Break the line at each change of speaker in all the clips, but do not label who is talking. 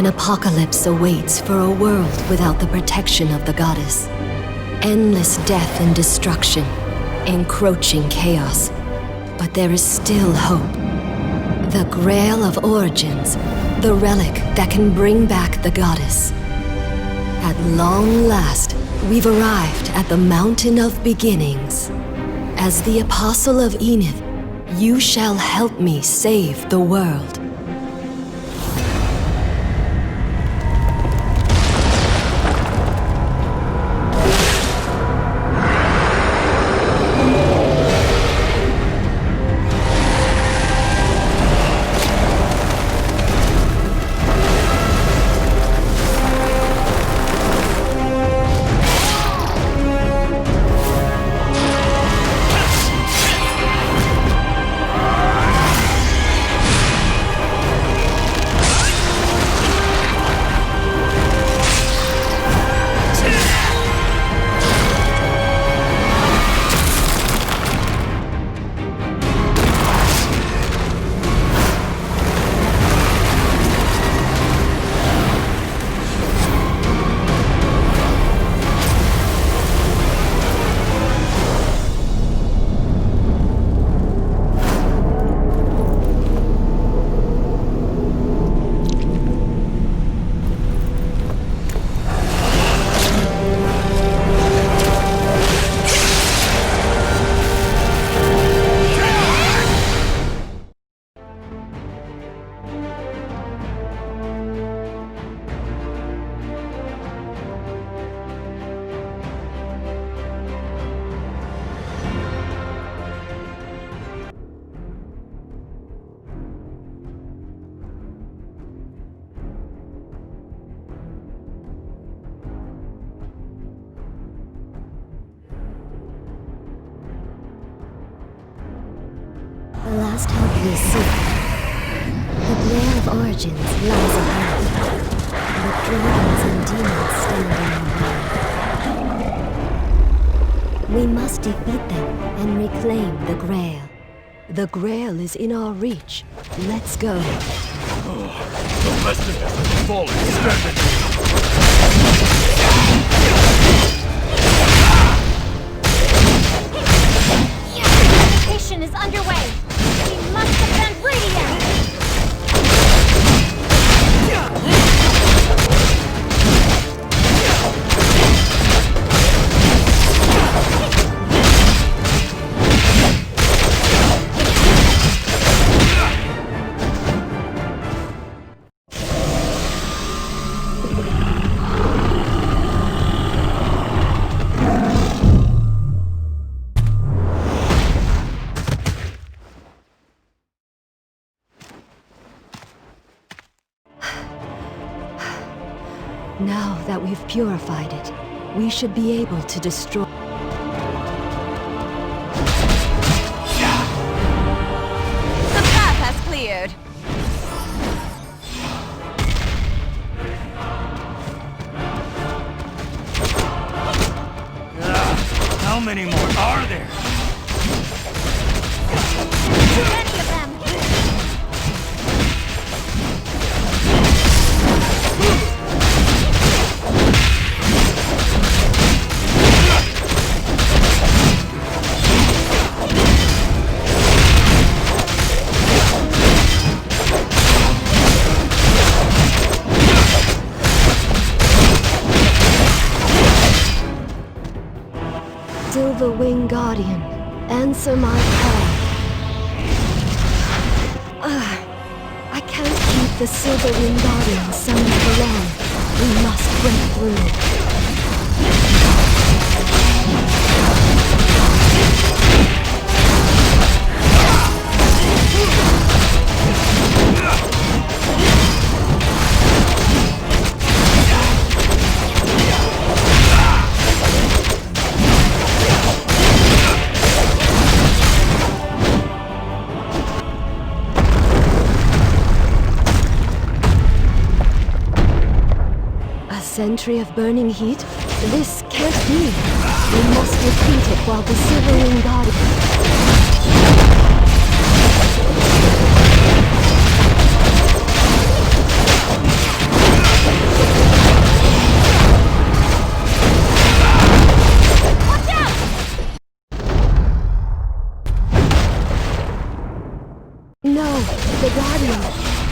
An apocalypse awaits for a world without the protection of the goddess. Endless death and destruction, encroaching chaos. But there is still hope. The Grail of Origins, the relic that can bring back the goddess. At long last, we've arrived at the Mountain of Beginnings. As the Apostle of Enith, you shall help me save the world. The last hope we seek. The Grail of Origins lies ahead. But dragons and demons stand in our way. We must defeat them and reclaim the Grail. The Grail is in our reach. Let's go.
The lesson has fallen steadily.
Mission is underway. We must defend Radiant.
Now that we've purified it, we should be able to destroy.
The path has cleared.
How many more are there?
Too many of them.
Silver Wing Guardian, answer my call. I can't keep the Silver Wing Guardian summoned for long. We must break through. Century of burning heat? This can't be. We must defeat it while the Silver Wing Guardian...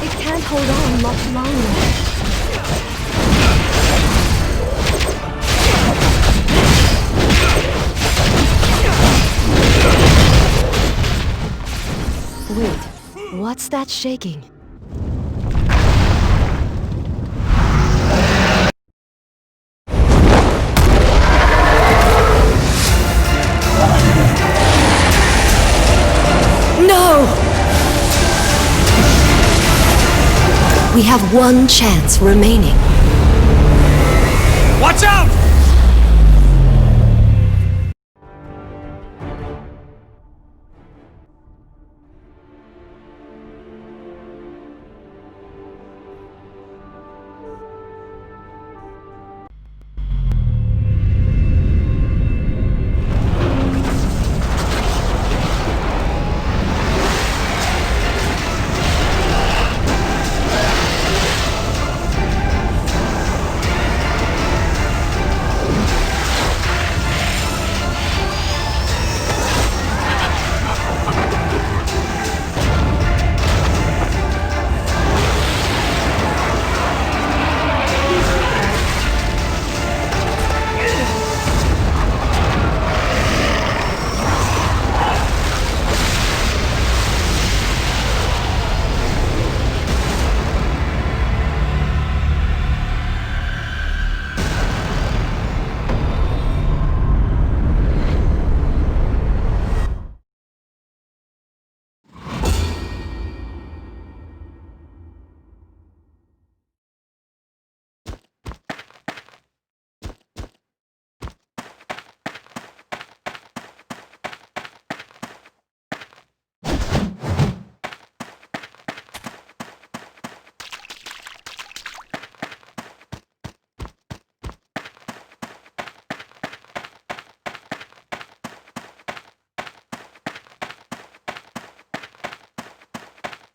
It can't hold on much longer. Wait, what's that shaking? No! We have one chance remaining.
Watch out!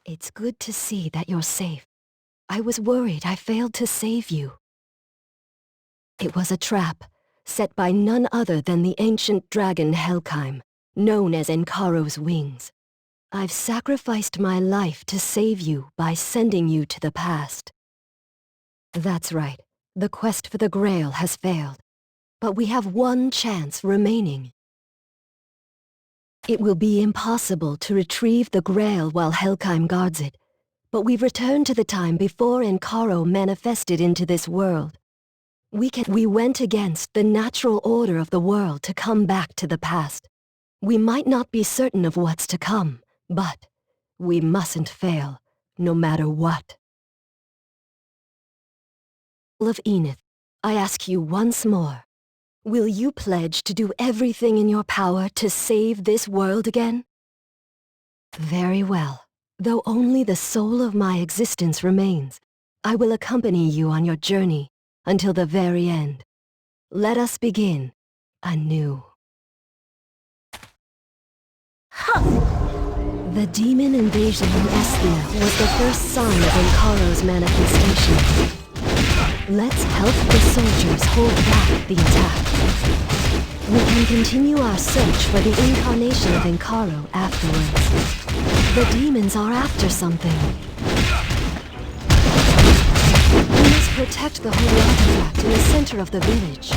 It's good to see that you're safe. I was worried I failed to save you. It was a trap, set by none other than the ancient dragon Helkheim, known as Enkaro's wings. I've sacrificed my life to save you by sending you to the past. That's right, the quest for the Grail has failed, but we have one chance remaining. It will be impossible to retrieve the Grail while Helkheim guards it, but we've returned to the time before Enkaro manifested into this world. We went against the natural order of the world to come back to the past. We might not be certain of what's to come, but we mustn't fail, no matter what. Of Enith, I ask you once more, will you pledge to do everything in your power to save this world again? Very well. Though only the soul of my existence remains, I will accompany you on your journey until the very end. Let us begin anew. The demon invasion in Esthia was the first sign of Enkaro's manifestation. Let's help the soldiers hold back the attack. We can continue our search for the incarnation of Enkaro afterwards. The demons are after something. We must protect the holy artifact in the center of the village.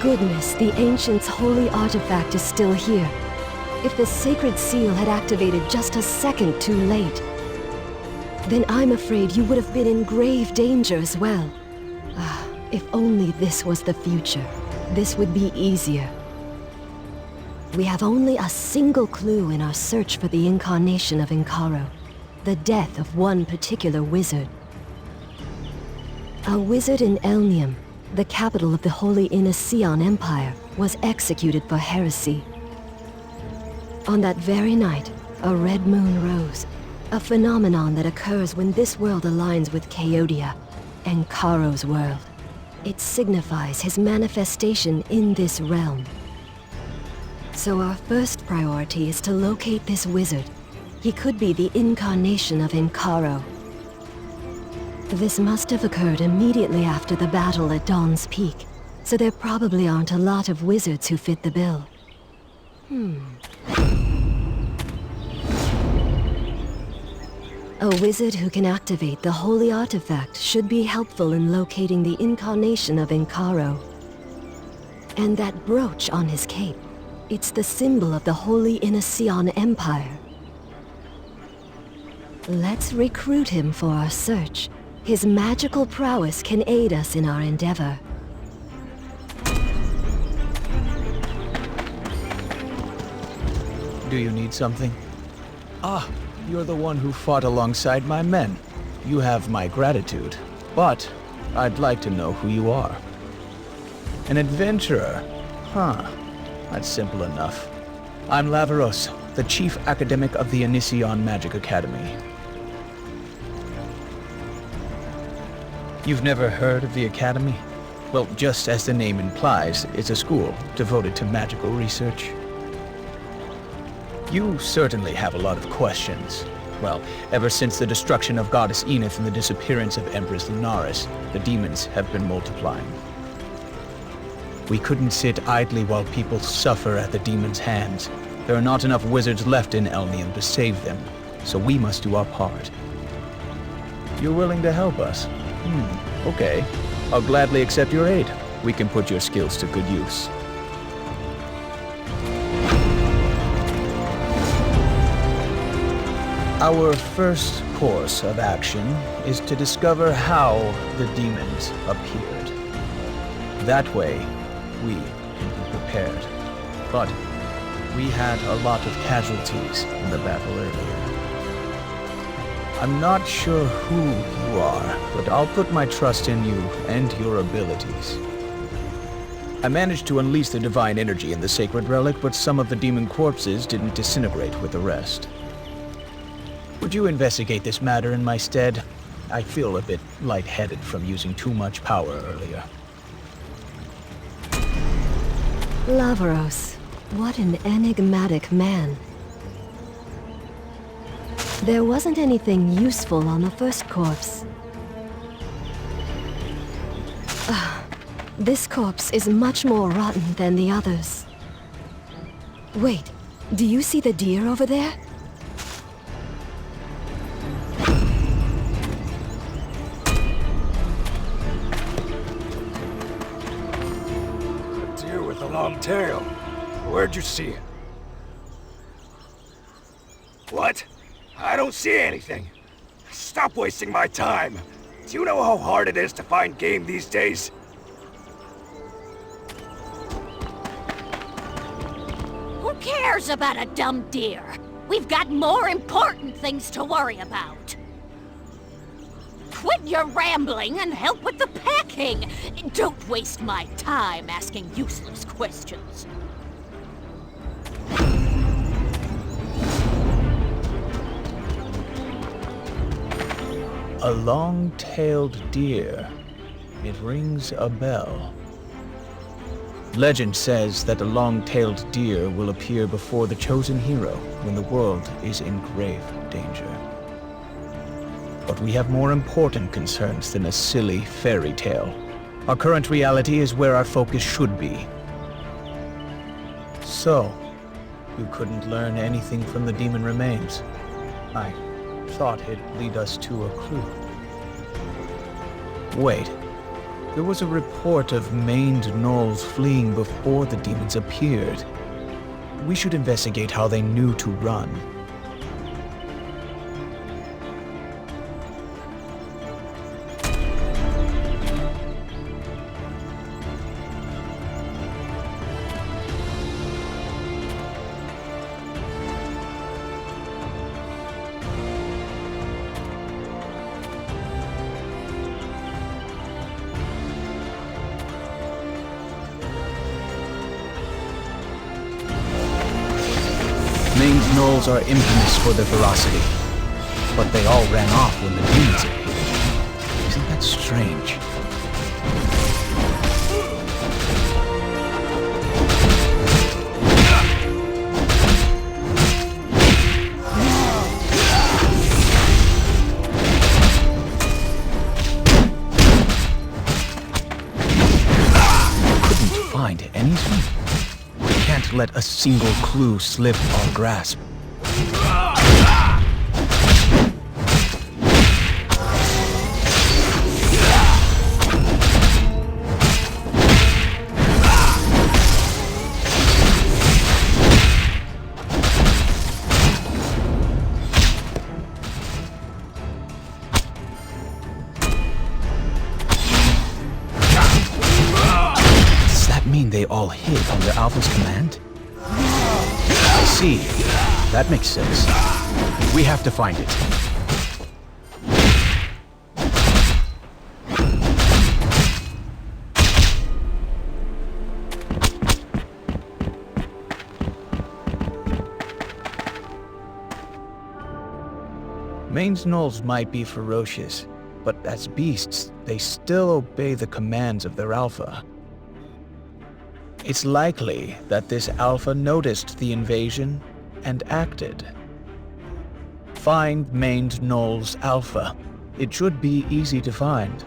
goodness the Ancient's holy artifact is still here. If the sacred seal had activated just a second too late, then I'm afraid you would have been in grave danger as well. If only this was the future, this would be easier. We have only a single clue in our search for the incarnation of Encaro, the death of one particular wizard. A wizard in Elnium, the capital of the Holy Inacion Empire, was executed for heresy. On that very night, a red moon rose, a phenomenon that occurs when this world aligns with Chaodia, Encaro's world. It signifies his manifestation in this realm. So our first priority is to locate this wizard. He could be the incarnation of Encaro. This must have occurred immediately after the battle at Dawn's Peak, so there probably aren't a lot of wizards who fit the bill. A wizard who can activate the holy artifact should be helpful in locating the incarnation of Encaro. And that brooch on his cape, it's the symbol of the Holy Inacion Empire. Let's recruit him for our search. His magical prowess can aid us in our endeavor.
Do you need something? You're the one who fought alongside my men. You have my gratitude, but I'd like to know who you are. An adventurer? That's simple enough. I'm Laveros, the chief academic of the Inacion Magic Academy. You've never heard of the Academy? Well, just as the name implies, it's a school devoted to magical research. You certainly have a lot of questions. Well, ever since the destruction of Goddess Enith and the disappearance of Empress Lunaris, the demons have been multiplying. We couldn't sit idly while people suffer at the demons' hands. There are not enough wizards left in Elnium to save them, so we must do our part. You're willing to help us? Okay. I'll gladly accept your aid. We can put your skills to good use. Our first course of action is to discover how the demons appeared. That way, we can be prepared. But we had a lot of casualties in the battle earlier. I'm not sure who you are, but I'll put my trust in you and your abilities. I managed to unleash the divine energy in the sacred relic, but some of the demon corpses didn't disintegrate with the rest. Would you investigate this matter in my stead? I feel a bit lightheaded from using too much power earlier.
Laveros, what an enigmatic man. There wasn't anything useful on the first corpse. This corpse is much more rotten than the others. Wait, do you see the deer over there?
A deer with a long tail. Where'd you see it? What? I don't see anything. Stop wasting my time. Do you know how hard it is to find game these days?
Who cares about a dumb deer? We've got more important things to worry about. Quit your rambling and help with the packing. Don't waste my time asking useless questions.
A long-tailed deer. It rings a bell. Legend says that a long-tailed deer will appear before the chosen hero when the world is in grave danger. But we have more important concerns than a silly fairy tale. Our current reality is where our focus should be. So, you couldn't learn anything from the demon remains. I thought it'd lead us to a clue. Wait, There was a report of maned gnolls fleeing before the demons appeared. We should investigate how they knew to run. Maned gnolls are infamous for their ferocity, but they all ran off when the demons appeared. Isn't that strange? Couldn't find anything. We can't let a single clue slip our grasp. Does that mean they all hid under Alpha's command? I see. That makes sense. We have to find it. Maned gnolls might be ferocious, but as beasts, they still obey the commands of their alpha. It's likely that this alpha noticed the invasion and acted. Find maned gnolls alpha. It should be easy to find.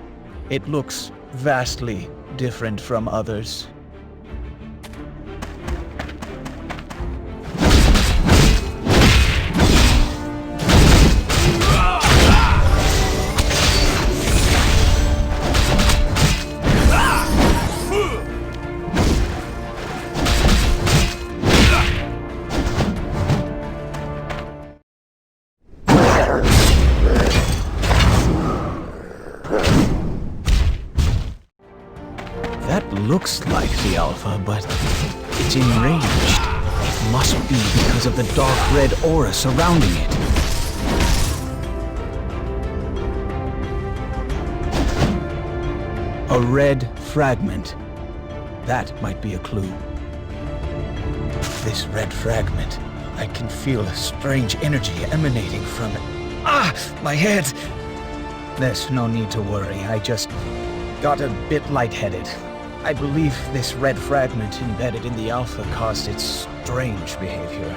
It looks vastly different from others. That looks like the Alpha, but it's enraged. It must be because of the dark red aura surrounding it. A red fragment. That might be a clue. This red fragment. I can feel a strange energy emanating from it. Ah! My head! There's no need to worry. I just got a bit lightheaded. I believe this red fragment embedded in the Alpha caused its strange behavior.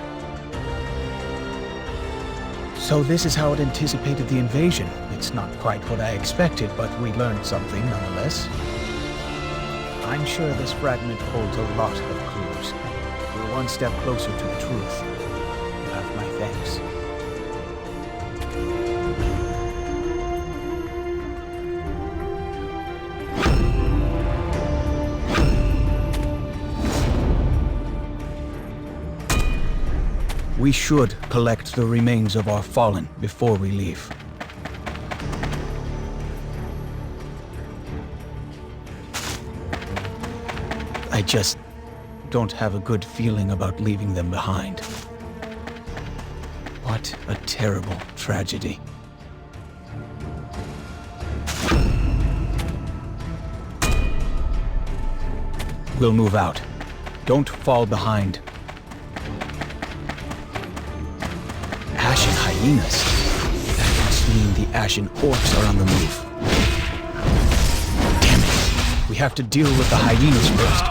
So this is how it anticipated the invasion. It's not quite what I expected, but we learned something nonetheless. I'm sure this fragment holds a lot of clues. We're one step closer to the truth. You have my thanks. We should collect the remains of our fallen before we leave. I just don't have a good feeling about leaving them behind. What a terrible tragedy. We'll move out. Don't fall behind. Ashen hyenas. That must mean the ashen orcs are on the move. Damn it. We have to deal with the hyenas first.